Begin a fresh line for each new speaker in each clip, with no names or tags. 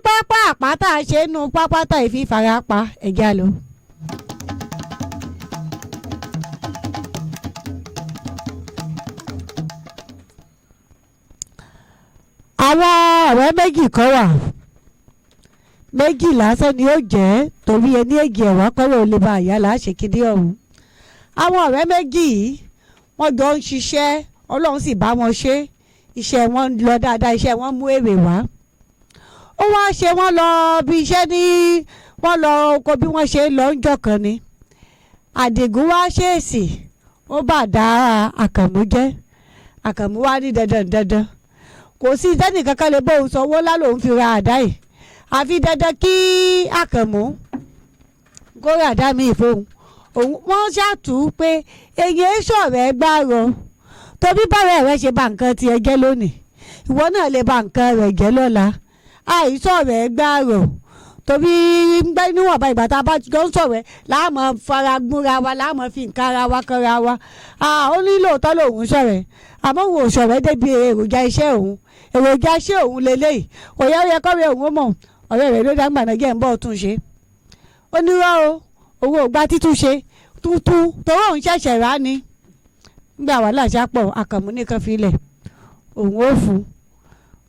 pápá àpáta ṣe nu pápátá ìfífarapa ẹ̀já lọ. àwọn ọ̀rẹ́ méjì kan wà méjì lásán ni ó jẹ́ torí ẹni èjì ẹ̀wá kọ́rọ̀ olè bá àyà láṣẹ kíndé ọ̀hún. àwọn ọ̀rẹ́ méjì yìí wọ́n jọ ń ṣiṣẹ́ ọlọ́run sì bá wọn ṣe iṣẹ́ wọn lọ dáadáa iṣẹ́ wọn mú èrè wá. ó wá ṣe wọ́n lọ bí iṣẹ́ ní wọ́n lọ oko bí wọ́n ṣe lọ ń jọkàn ni. àdìgún wá ṣèèsì ó bà dá àkànmú jẹ́ àkànmú wá ní dandan kò sí sẹ́nì kankan lè bóun sanwó lálòun fi ra àdá yìí àfi dandan kí àkànmú kó ra àdá mi ìfowó òun wọ́n ṣàtú pé èyí ṣọ̀rẹ́ gbàrọ̀ tóbi bára rẹ̀ ṣe bà nǹkan tiẹ̀ jẹ́ lónìí ìwọ náà lè bà nǹkan rẹ̀ jẹ́ lọ́la àìṣọ̀rẹ́ gbàrọ̀ tóbi níwọ̀nba ìgbà tá a bá jọ ń sọ̀rẹ́ láàmú fara gbúra wa láàmú fi nǹkan ara wa kanra wa ó nílò tọ́ lòun ṣọ̀rẹ́ àmọ́ òun ò ṣọ̀rẹ́ débi èròjà iṣẹ́ òun èròjà iṣẹ́ òun lélẹ́yìí kò yẹ ó yẹ kọ́rẹ́ òun ó mọ̀ ọ̀rẹ́ rẹ̀ ló dáńgbà náà jẹ́ ń bọ̀ tún ṣe ó ní rọ́ o òun ò gba títúnṣe tuntun torí òun ṣẹ̀ṣẹ̀ rà ni nígbà wàhálà ṣàpọ̀ àkànmú nìkan filẹ̀ òun ó fún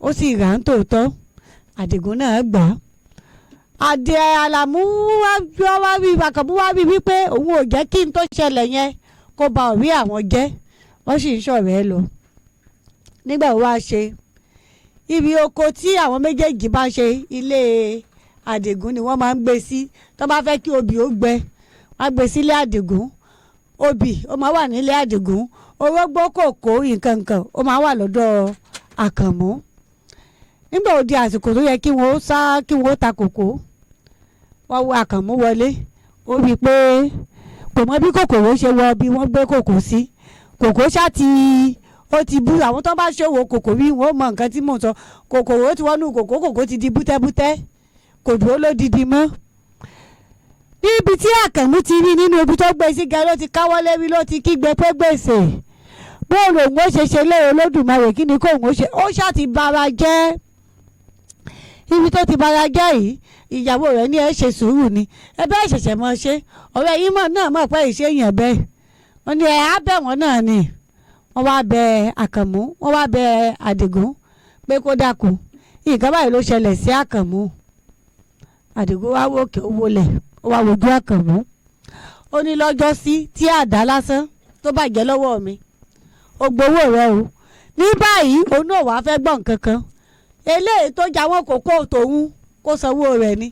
ó sì rà ń tòótọ́ àdìgún náà gbà á àdè àlàmú wá wí àkànmú wá wí wípé òun ò jẹ́ kí n tó ṣẹlẹ̀ yẹn kó ba òrí àwọn jẹ́ wọ́n sì ń ṣọ̀rẹ́ lọ nígbà wo wá ṣe ibi oko tí àwọn méjèèjì bá ṣe ilé àdìgún ni wọ́n máa ń gbé sí tó bá fẹ́ kí obì ó gbẹ wọ́n á gbé sílé àdìgún obì ó máa wà nílé àdìgún orógbó kòkó nǹkankan ó máa wà lọ́dọ̀ àkànmú nígbà ó di àsìkò tó yẹ kí wọ́n ta kòkó wọ́n wo àkànmú wọlé ó rí i pé kò mọ bí kòkòrò ṣe wọ bí wọ́n gbé kòkó sí kòkó ṣáà ó ti bú àwọn tó bá ṣòwò kòkó rí wọn ó mọ nǹkan tí mò ń sọ kòkòrò ti wọnú kòkó ti di bútẹ́bútẹ́ kò dúró lódìdí mọ́. níbi tí àkànmú ti rí nínú ibi tó gbé sí gan ló ti káwọ́ lérí ló ti kígbe pé gbèsè bóòlù òun ó ṣe lé Olódùmarè kí ni kó òun ó ṣe ó ṣáà ti bara jẹ́ ibi tó ti bara jẹ́ yìí ìyàwó rẹ̀ ní ẹ ṣe sùúrù ni ẹ bẹ́ẹ̀ ṣẹ̀ṣẹ̀ mọ́ ṣe ọ̀rẹ́ yìí mọ̀ náà mọ̀ pé ìṣèyàn bẹ́ẹ̀ wọ́n ní ẹ á bẹ̀ wọ́n náà ni wọ́n wá bẹ àkànmú wọ́n wá bẹ àdìgún pé kó dákun nǹkan báyìí ló ṣẹlẹ̀ sí àkànmú àdìgún wá wòkè ó wọlẹ̀ ó wá wojú àkànmú ó ní lọ́jọ́ sí tí àdá lásán tó bàjẹ́ lọ́wọ́ mi ó gbowó rẹ o ní báyìí òun náà wàá fẹ́ gbọ́ nǹkan kan eléyìí tó jà wọ́n kókó tòun kó sanwó rẹ̀ ni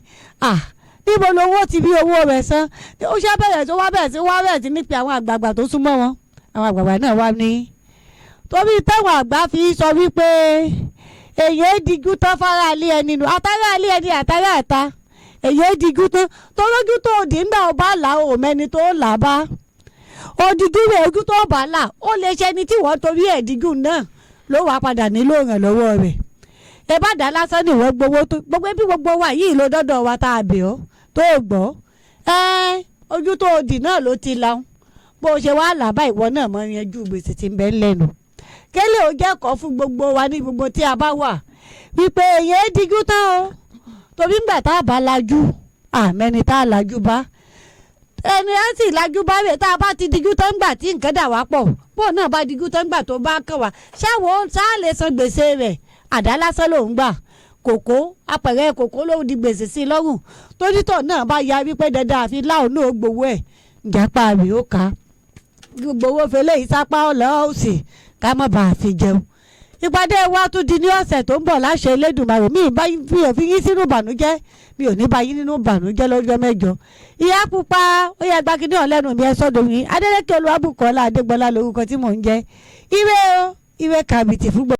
níbo lowó ti bí owó rẹ̀ san ó ṣe bẹ̀rẹ̀ tó wá bẹ̀rẹ̀ sí nípe àwọn àgbààgbà tó súnmọ́ wọn àwọn àgbààgbà náà wá ní torí táwọn àgbà fi sọ wípé èyí dijú tán fara alẹ́ ẹni nù àtàrà alẹ́ ẹni àtàrà ẹ̀ta èyí dijú tán torójú tó òdì ńgbà ó bá là ó mẹ́ni tó là bá òdìjú rẹ̀ ojú tó bá là ó lè ṣe ẹni tí wọ́n torí ẹ̀ dijú náà ló wàá padà nílò ìrànlọ́wọ́ rẹ̀ ìbàdà lásán ni wọ́n gbowó tó gbogbo bí gbogbo wa yìí ló dọ́dọ̀ wa tá a bẹ̀ ọ́ tó gbọ́ ojú tó òdì náà ló ti la bó ṣe wá làbá ìwọ náà mọ yanjú gbèsè tí ń bẹ lẹ́nu kélé ò jẹ́ kọ́ fún gbogbo wa ní gbogbo tí a bá wà wípé èyí dijú tán o torí ńgbà tá a bá lajú àmẹ́ni tá a lajú bá ẹni á sì lajú bá rẹ̀ tá a bá ti dijú tán ńgbà tí nǹkan dà wá pọ̀ bó náà bá dijú tán ńgbà tó bá kàn wá ṣáwọn sáà lè san gbèsè rẹ̀ àdá lásán lòún gbà kòkó apẹ̀rẹ̀ kòkó ló di gbèsè sí i lọ́rùn tónítọ̀ náà bá ya wípé dandan àfi láwọn náà gbowó ẹ̀ ìjàpá rẹ̀ ó ká gbowó fẹlẹ́ ìsápá ọ̀lọ́ òsì ká má bàa fi jẹun. ìpàdé wa tún di ní ọ̀sẹ̀ tó ń bọ̀ láṣẹ Elédùmarè mi ò fi yín sínú ìbànújẹ́ mi ò ní bá yín nínú ìbànújẹ́ lọ́jọ́ mẹ́jọ. ìyá pupa ó yẹ gbàgede ọ̀lẹ́nu mi ẹ sọ́dọ̀ yín Adélékè Olúwabùkọ́lá Adégbọlá lórúkọ tí mò ń jẹ́ ire o ire kàbìtì fún gbogbo.